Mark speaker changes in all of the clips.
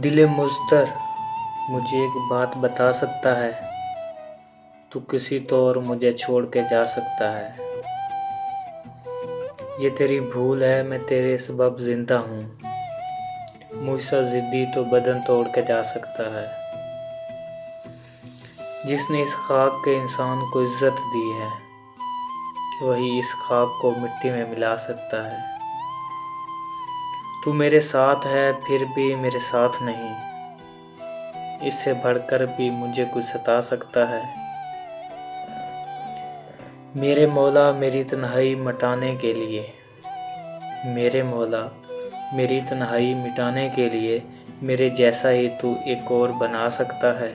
Speaker 1: دل مضطر مجھے ایک بات بتا سکتا ہے، تو کسی طور مجھے چھوڑ کے جا سکتا ہے۔ یہ تیری بھول ہے، میں تیرے سبب زندہ ہوں، مجھ سا ضدی تو بدن توڑ کے جا سکتا ہے۔ جس نے اس خاک کے انسان کو عزت دی ہے، وہی اس خاک کو مٹی میں ملا سکتا ہے۔ تو میرے ساتھ ہے پھر بھی میرے ساتھ نہیں، اس سے بڑھ کر بھی مجھے کچھ ستا سکتا ہے۔ میرے مولا میری تنہائی مٹانے کے لیے، میرے مولا میری تنہائی مٹانے کے لیے میرے جیسا ہی تو ایک اور بنا سکتا ہے۔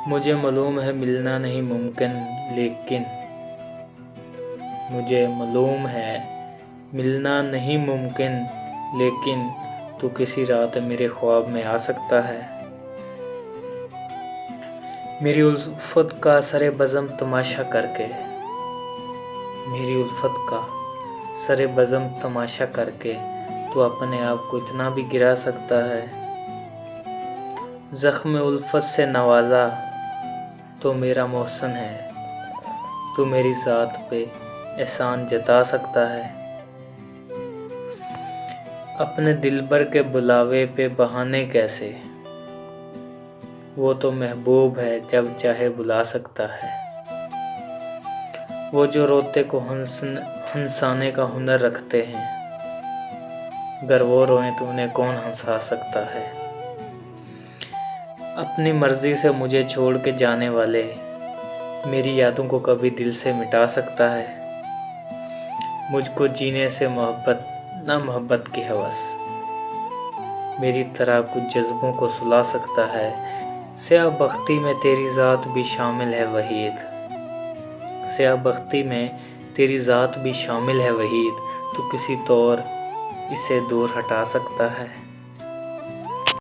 Speaker 1: مجھے معلوم ہے ملنا نہیں ممکن، لیکن مجھے معلوم ہے ملنا نہیں ممکن لیکن تو کسی رات میرے خواب میں آ سکتا ہے۔ میری الفت کا سر بزم تماشا کر کے، میری الفت کا سر بزم تماشا کر کے تو اپنے آپ کو اتنا بھی گرا سکتا ہے۔ زخم الفت سے نوازا تو میرا محسن ہے، تو میری ذات پہ احسان جتا سکتا ہے۔ اپنے دلبر کے بلاوے پہ بہانے کیسے، وہ تو محبوب ہے جب چاہے بلا سکتا ہے۔ وہ جو روتے کو ہنسانے کا ہنر رکھتے ہیں، اگر وہ روئیں تو انہیں کون ہنسا سکتا ہے۔ اپنی مرضی سے مجھے چھوڑ کے جانے والے میری یادوں کو کبھی دل سے مٹا سکتا ہے۔ مجھ کو جینے سے محبت نہ محبت کی ہوس، میری طرح کچھ جذبوں کو سلا سکتا ہے۔ سیاہ بختی میں تیری ذات بھی شامل ہے وحید، سیاہ بختی میں تیری ذات بھی شامل ہے وحید، تو کسی طور اسے دور ہٹا سکتا ہے۔